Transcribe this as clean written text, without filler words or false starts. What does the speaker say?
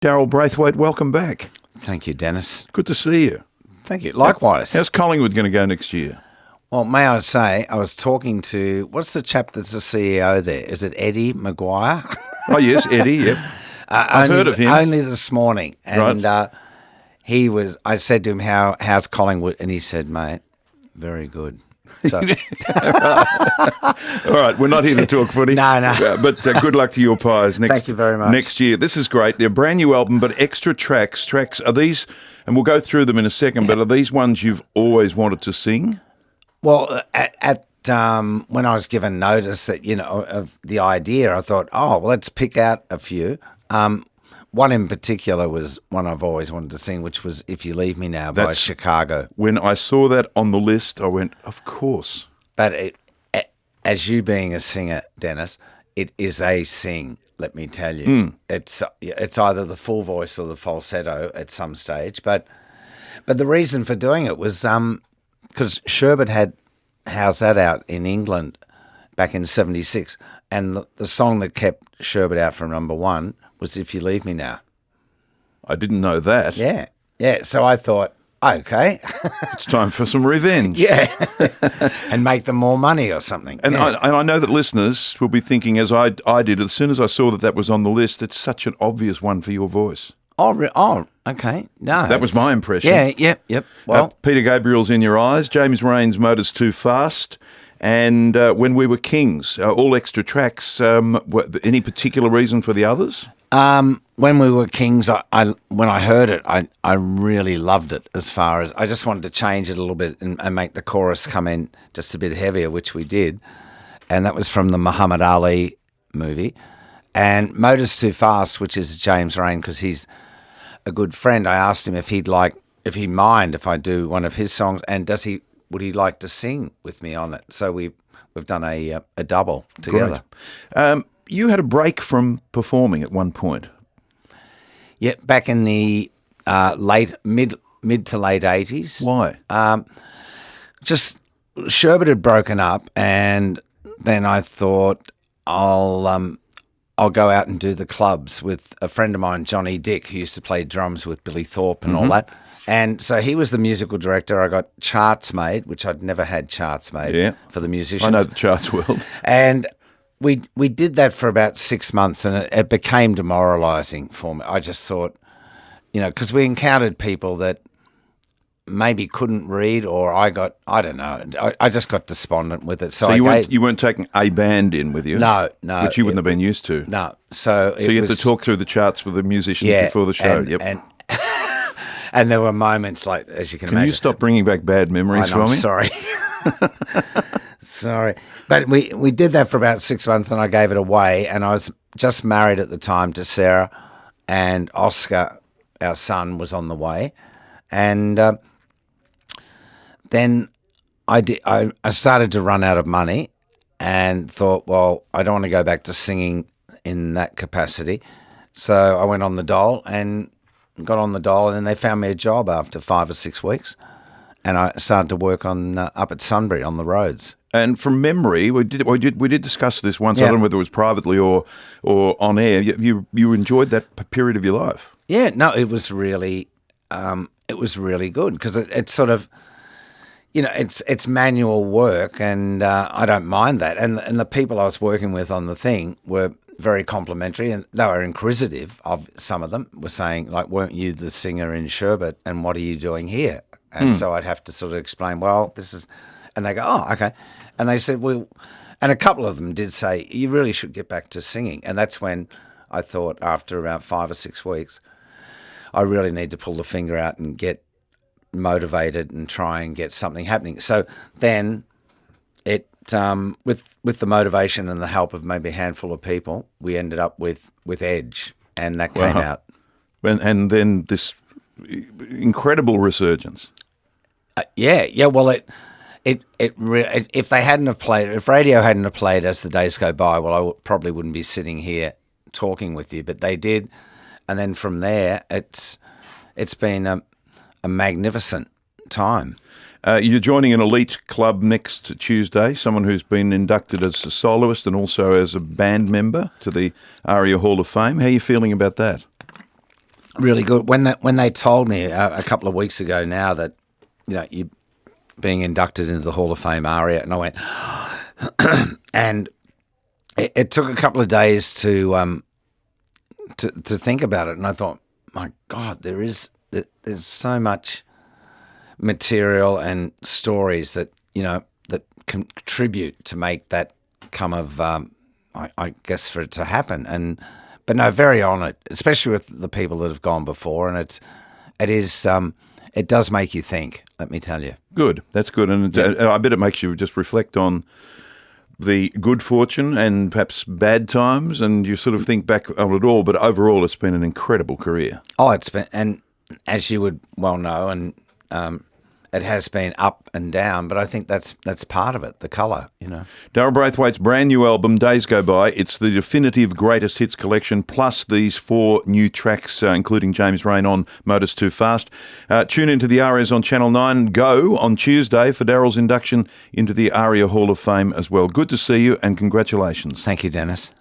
Daryl Braithwaite, welcome back. Thank you, Dennis. Good to see you. Thank you. Likewise. How's Collingwood going to go next year? Well, may I say, I was talking to, what's the chap that's the CEO there? Is it Eddie Maguire? Oh, yes, Eddie, yep. I've heard of him. Only this morning. And Right. I said to him, how's Collingwood? And he said, mate, very good. So, All right, we're not here to talk footy. No. But good luck to your Pies Thank you very much. Next year. This is great. They're a brand new album, but extra tracks. Are these, and we'll go through them in a second, but are these ones you've always wanted to sing? well, when I was given notice that, of the idea, I thought, well, let's pick out a few. One in particular was one I've always wanted to sing, which was If You Leave Me Now by Chicago. When I saw that on the list, I went, of course. But as you being a singer, Dennis, it is a sing, let me tell you. It's either the full voice or the falsetto at some stage. But the reason for doing it was because Sherbet had How's That out in England back in 76. And the song that kept Sherbet out from number one was If You Leave Me Now. I didn't know that. Yeah. So I thought, okay. It's time for some revenge. Yeah. And make them more money or something. And, yeah. I know that listeners will be thinking, as I did, as soon as I saw that was on the list, it's such an obvious one for your voice. Oh, okay. No. That was my impression. Yeah, yep. Well, Peter Gabriel's In Your Eyes, James Rain's Motor's Too Fast, and When We Were Kings, all extra tracks. Any particular reason for the others? When We Were Kings, when I heard it, I really loved it. As far as I just wanted to change it a little bit and make the chorus come in just a bit heavier, which we did, and that was from the Muhammad Ali movie. And Motor's Too Fast, which is James Rain, because he's a good friend. I asked him if he'd mind if I do one of his songs, and would he like to sing with me on it? So we've done a double together. Great. You had a break from performing at one point. Yeah, back in the mid to late 80s. Why? Just Sherbet had broken up, and then I thought I'll go out and do the clubs with a friend of mine, Johnny Dick, who used to play drums with Billy Thorpe and all that. And so he was the musical director. I got charts made, which I'd never had charts made for the musicians. I know the charts well. And we did that for about 6 months, and it became demoralising for me. I just thought, because we encountered people that maybe couldn't read, or I don't know. I just got despondent with it. So you weren't taking a band in with you? No. Which you wouldn't have been used to? No. So you had to talk through the charts with the musicians before the show? And there were moments like, as you can imagine. Can you stop bringing back bad memories for me? I'm sorry. Sorry. But we did that for about 6 months, and I gave it away. And I was just married at the time to Sarah, and Oscar, our son, was on the way. And then I started to run out of money and thought, well, I don't want to go back to singing in that capacity. So I went on the dole and got on the dole, and then they found me a job after 5 or 6 weeks. And I started to work on up at Sunbury on the roads. And from memory, we did discuss this once. I don't know whether it was privately or on air. You enjoyed that period of your life. Yeah, no, it was really good because it's sort of, it's manual work, and I don't mind that. And the people I was working with on the thing were very complimentary, and they were inquisitive. Of some of them were saying, like, "Weren't you the singer in Sherbet? And what are you doing here?" And so I'd have to sort of explain, well, this is, and they go, "Oh, okay." And they said, well, and a couple of them did say, "You really should get back to singing." And that's when I thought, after about 5 or 6 weeks, I really need to pull the finger out and get motivated and try and get something happening. So then it, with the motivation and the help of maybe a handful of people, we ended up with Edge, and that came out. And then this incredible resurgence. Well, if radio hadn't have played as the days go by, well, I probably wouldn't be sitting here talking with you, but they did. And then from there, it's been a magnificent time. You're joining an elite club next Tuesday, someone who's been inducted as a soloist and also as a band member to the ARIA Hall of Fame. How are you feeling about that? Really good. When they told me a couple of weeks ago now that you being inducted into the Hall of Fame ARIA, and I went, and it took a couple of days to think about it, and I thought, my God, there's so much material and stories that that contribute to make that come of, I guess, for it to happen. But no, very honoured, especially with the people that have gone before, and it does make you think. Let me tell you. Good, that's good, and I bet it makes you just reflect on the good fortune and perhaps bad times, and you sort of think back on it all. But overall, it's been an incredible career. Oh, it's been, and as you would well know, and it has been up and down, but I think that's part of it, the colour, Daryl Braithwaite's brand new album, Days Go By, it's the definitive greatest hits collection, plus these 4 new tracks, including James Rain on Motors Too Fast. Tune into the ARIAs on Channel 9 Go on Tuesday for Daryl's induction into the ARIA Hall of Fame as well. Good to see you, and congratulations. Thank you, Dennis.